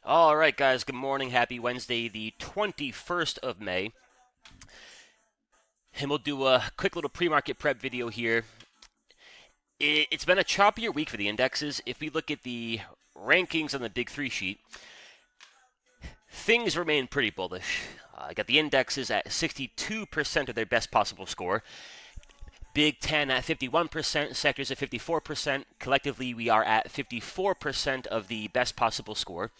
All right, guys, good morning. Happy Wednesday, the 21st of May. And we'll do a quick little pre-market prep video here. It's been a choppier week for the indexes. If we look at the rankings on the Big Three sheet, things remain pretty bullish. I got the indexes at 62% of their best possible score. Big 10 at 51%, sectors at 54%. Collectively, we are at 54% of the best possible score.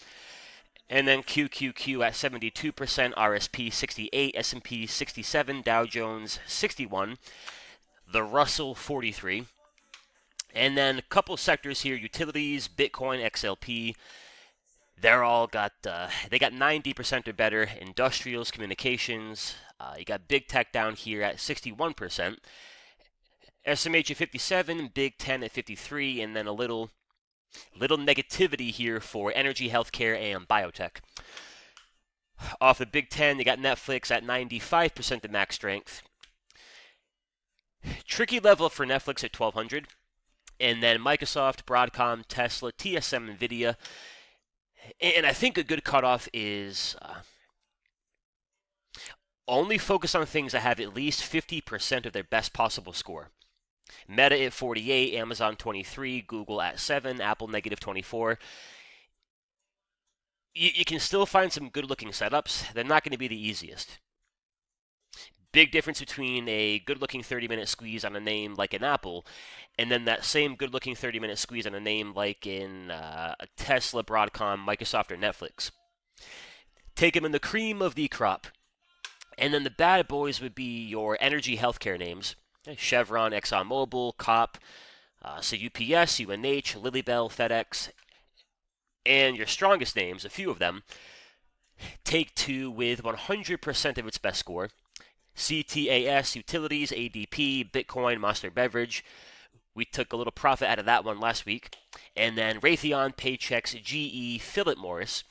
And then QQQ at 72%, RSP 68, S&P 67, Dow Jones 61, the Russell 43. And then a couple sectors here, utilities, Bitcoin, XLP, they're all got, they got 90% or better. Industrials, communications, you got big tech down here at 61%. SMH at 57, Big 10 at 53, and then a little negativity here for energy, healthcare, and biotech. Off the Big 10, you got Netflix at 95% of max strength. Tricky level for Netflix at 1200. And then Microsoft, Broadcom, Tesla, TSM, NVIDIA. And I think a good cutoff is only focus on things that have at least 50% of their best possible score. Meta at 48, Amazon 23, Google at 7, Apple negative 24. You can still find some good-looking setups. They're not going to be the easiest. Big difference between a good-looking 30-minute squeeze on a name like an Apple and then that same good-looking 30-minute squeeze on a name like in a Tesla, Broadcom, Microsoft, or Netflix. Take them in the cream of the crop. And then the bad boys would be your energy healthcare names. Chevron, ExxonMobil, COP, so UPS, UNH, Lilybell, FedEx, and your strongest names, a few of them, Take-Two with 100% of its best score, CTAS, Utilities, ADP, Bitcoin, Monster Beverage. We took a little profit out of that one last week. And then Raytheon, Paychex, GE, Philip Morris.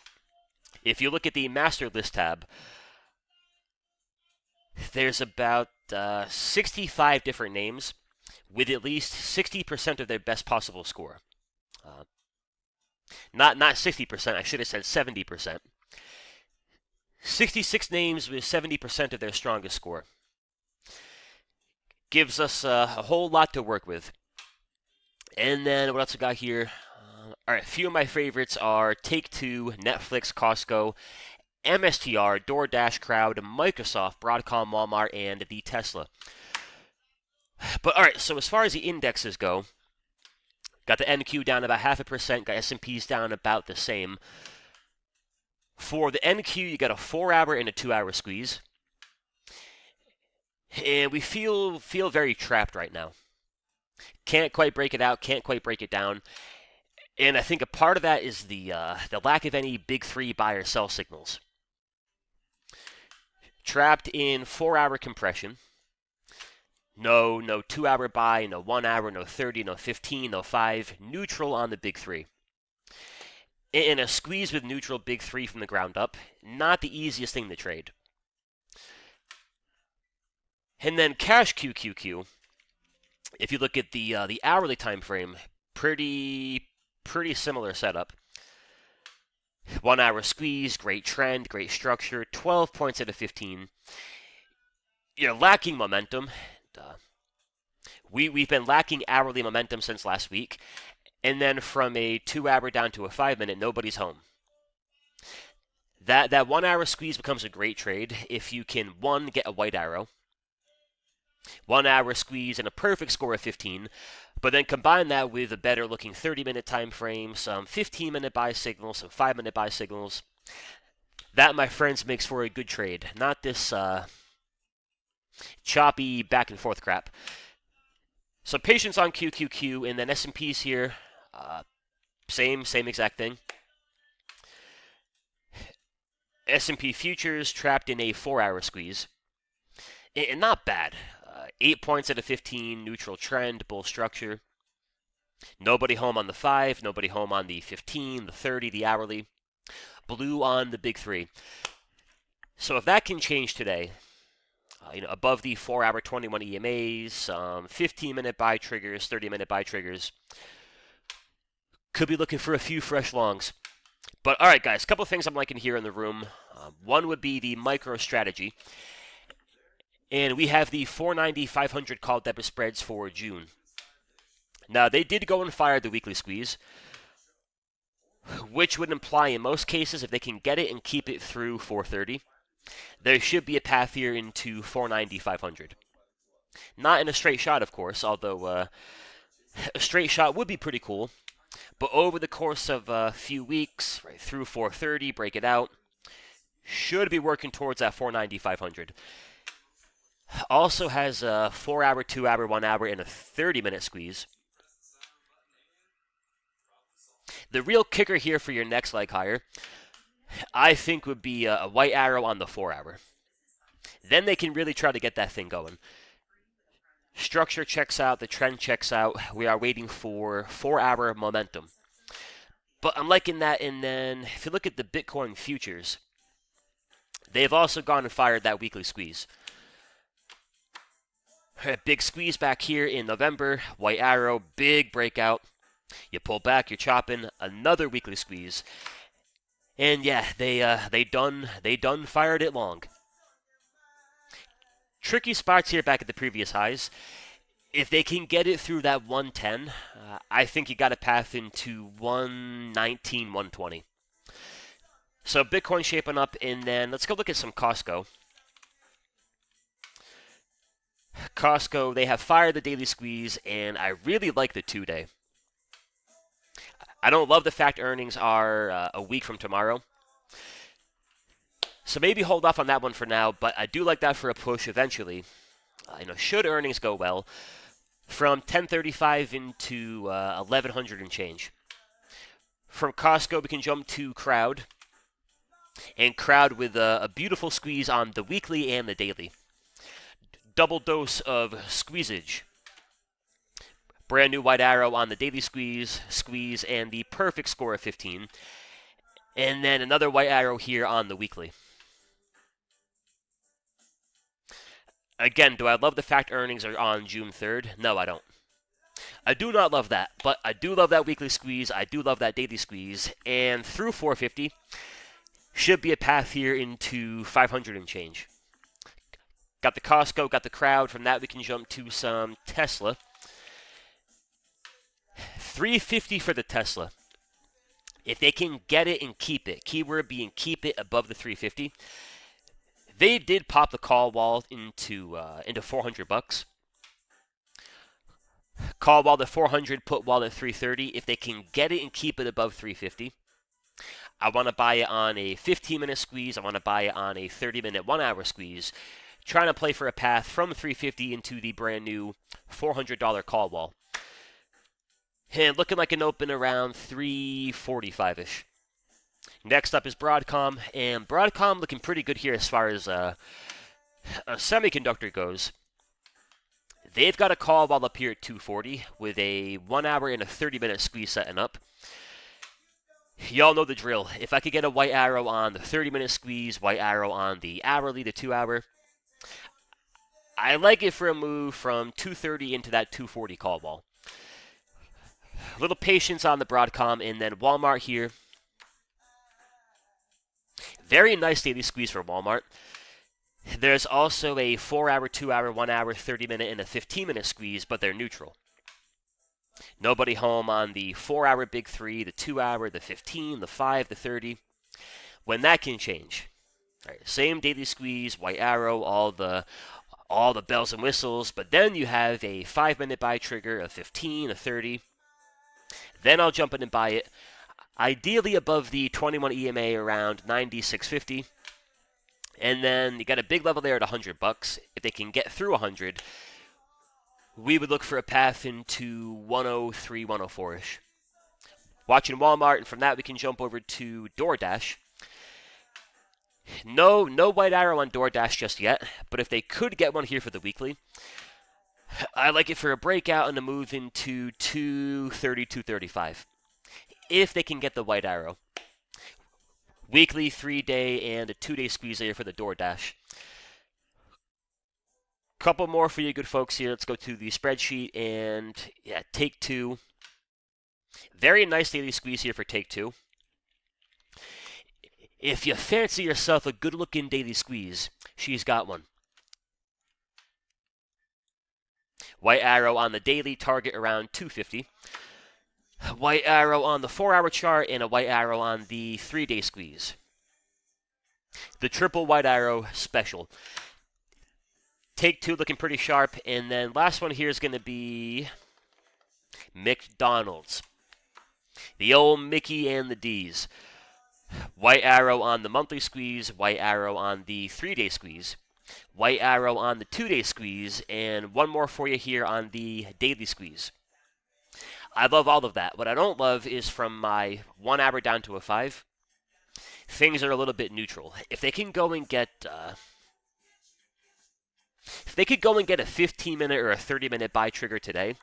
If you look at the master list tab, there's about 65 different names with at least 60% of their best possible score. Not 60%, I should have said 70%. 66 names with 70% of their strongest score. Gives us a whole lot to work with. And then what else we got here? All right, a few of my favorites are Take-Two, Netflix, Costco, MSTR, DoorDash, Crowd, Microsoft, Broadcom, Walmart, and the Tesla. But all right, so as far as the indexes go, got the NQ down about 0.5%, got S&Ps down about the same. For the NQ, you got a 4-hour and a 2-hour squeeze. And we feel very trapped right now. Can't quite break it out, can't quite break it down. And I think a part of that is the lack of any big three buy or sell signals. Trapped in 4-hour compression. No 2-hour buy, no 1 hour, no 30, no 15, no 5. Neutral on the big three. In a squeeze with neutral big three from the ground up, not the easiest thing to trade. And then cash QQQ, if you look at the hourly time frame, pretty similar setup. 1 hour squeeze, great trend, great structure, 12 points out of 15. You're lacking momentum. We've been lacking hourly momentum since last week. And then from a 2-hour down to a 5-minute, nobody's home. That 1 hour squeeze becomes a great trade if you can, one, get a white arrow, 1 hour squeeze, and a perfect score of 15, but then combine that with a better looking 30-minute time frame, some 15-minute buy signals, some 5-minute buy signals. That, my friends, makes for a good trade, not this choppy back and forth crap. So patience on QQQ, and then S&Ps here, same exact thing. S&P futures trapped in a 4-hour squeeze, and not bad. 8 points out of 15, neutral trend, bull structure. Nobody home on the 5, nobody home on the 15, the 30, the hourly. Blue on the big three. So if that can change today, above the 4-hour 21 EMAs, 15-minute buy triggers, 30-minute buy triggers, could be looking for a few fresh longs. But all right, guys, a couple of things I'm liking here in the room. One would be the micro strategy. And we have the 490, 500 call debit spreads for June. Now, they did go and fire the weekly squeeze, which would imply in most cases, if they can get it and keep it through 430, there should be a path here into 490, 500. Not in a straight shot, of course, although a straight shot would be pretty cool. But over the course of a few weeks, right through 430, break it out, should be working towards that 490, 500. Also has a 4-hour, 2-hour, 1-hour, and a 30-minute squeeze. The real kicker here for your next leg higher, I think, would be a white arrow on the 4-hour. Then they can really try to get that thing going. Structure checks out, the trend checks out. We are waiting for 4-hour momentum. But I'm liking that, and then if you look at the Bitcoin futures, they've also gone and fired that weekly squeeze. Big squeeze back here in November, white arrow, big breakout. You pull back, you're chopping, another weekly squeeze. And yeah, they done fired it long. Tricky spots here back at the previous highs. If they can get it through that 110, I think you got a path into 119, 120. So Bitcoin shaping up, and then let's go look at some Costco. Costco, they have fired the daily squeeze, and I really like the 2-day. I don't love the fact earnings are a week from tomorrow. So maybe hold off on that one for now, but I do like that for a push eventually. Should earnings go well, from 1035 into 1100 and change. From Costco, we can jump to Crowd, and Crowd with a beautiful squeeze on the weekly and the daily. Double dose of squeezage. Brand new white arrow on the daily squeeze, and the perfect score of 15. And then another white arrow here on the weekly. Again, do I love the fact earnings are on June 3rd? No, I don't. I do not love that, but I do love that weekly squeeze. I do love that daily squeeze. And through 450, should be a path here into 500 and change. Got the Costco, got the Crowd. From that, we can jump to some Tesla. 350 for the Tesla. If they can get it and keep it, keyword being keep it above the 350, they did pop the call wall into $400. Call wall at 400, put wall at 330. If they can get it and keep it above 350, I want to buy it on a 15-minute squeeze. I want to buy it on a 30-minute, 1-hour squeeze. Trying to play for a path from 350 into the brand new $400 call wall. And looking like an open around 345-ish. Next up is Broadcom, and Broadcom looking pretty good here as far as a semiconductor goes. They've got a call wall up here at 240 with a 1-hour and a 30-minute squeeze setting up. Y'all know the drill. If I could get a white arrow on the 30-minute squeeze, white arrow on the hourly, the 2-hour, I like it for a move from 230 into that 240 call wall. A little patience on the Broadcom, and then Walmart here. Very nice daily squeeze for Walmart. There's also a 4-hour, 2-hour, 1-hour, 30-minute, and a 15-minute squeeze, but they're neutral. Nobody home on the 4-hour big 3, the 2-hour, the 15, the 5, the 30. When that can change. All right, same daily squeeze, white arrow, all the bells and whistles, but then you have a 5-minute buy trigger, a 15, a 30. Then I'll jump in and buy it, ideally above the 21 EMA around 96.50. And then you got a big level there at $100. If they can get through 100, we would look for a path into 103, 104-ish. Watching Walmart, and from that we can jump over to DoorDash. No white arrow on DoorDash just yet, but if they could get one here for the weekly, I like it for a breakout and a move into 230, 235. If they can get the white arrow. Weekly, 3-day, and a 2-day squeeze there for the DoorDash. Couple more for you good folks here. Let's go to the spreadsheet, and yeah, Take-Two. Very nice daily squeeze here for Take-Two. If you fancy yourself a good-looking daily squeeze, she's got one. White arrow on the daily, target around 250. White arrow on the 4-hour chart and a white arrow on the 3-day squeeze. The triple white arrow special. Take two looking pretty sharp, and then last one here is going to be McDonald's. The old Mickey and the D's. White arrow on the monthly squeeze, white arrow on the 3-day squeeze, white arrow on the 2-day squeeze, and one more for you here on the daily squeeze. I love all of that. What I don't love is from my 1 hour down to a 5, things are a little bit neutral. If they can go and get a 15-minute or a 30-minute buy trigger today,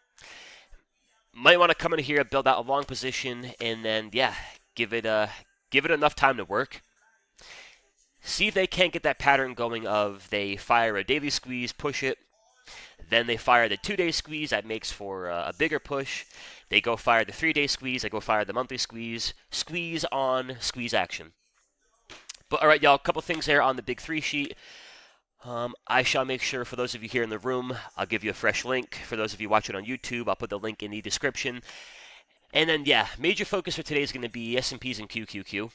might want to come in here, build out a long position, and then, yeah, give it enough time to work. See if they can't get that pattern going of they fire a daily squeeze, push it, then they fire the 2-day squeeze, that makes for a bigger push. They go fire the 3-day squeeze, they go fire the monthly squeeze, squeeze on, squeeze action. But all right, y'all, a couple things there on the big 3 sheet. I shall make sure for those of you here in the room, I'll give you a fresh link. For those of you watching on YouTube, I'll put the link in the description. And then, yeah, major focus for today is going to be S&Ps and QQQ.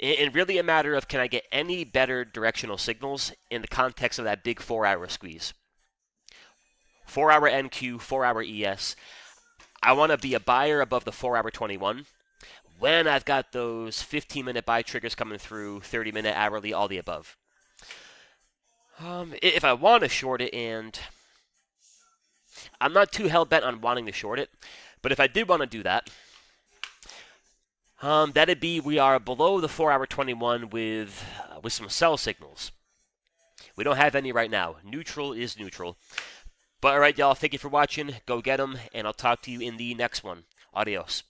And really a matter of, can I get any better directional signals in the context of that big 4-hour squeeze? 4-hour NQ, 4-hour ES. I want to be a buyer above the 4-hour 21 when I've got those 15-minute buy triggers coming through, 30-minute, hourly, all the above. If I want to short it, and I'm not too hell-bent on wanting to short it, but if I did want to do that, that'd be we are below the 4-hour 21 with some sell signals. We don't have any right now. Neutral is neutral. But all right, y'all, thank you for watching. Go get them, and I'll talk to you in the next one. Adios.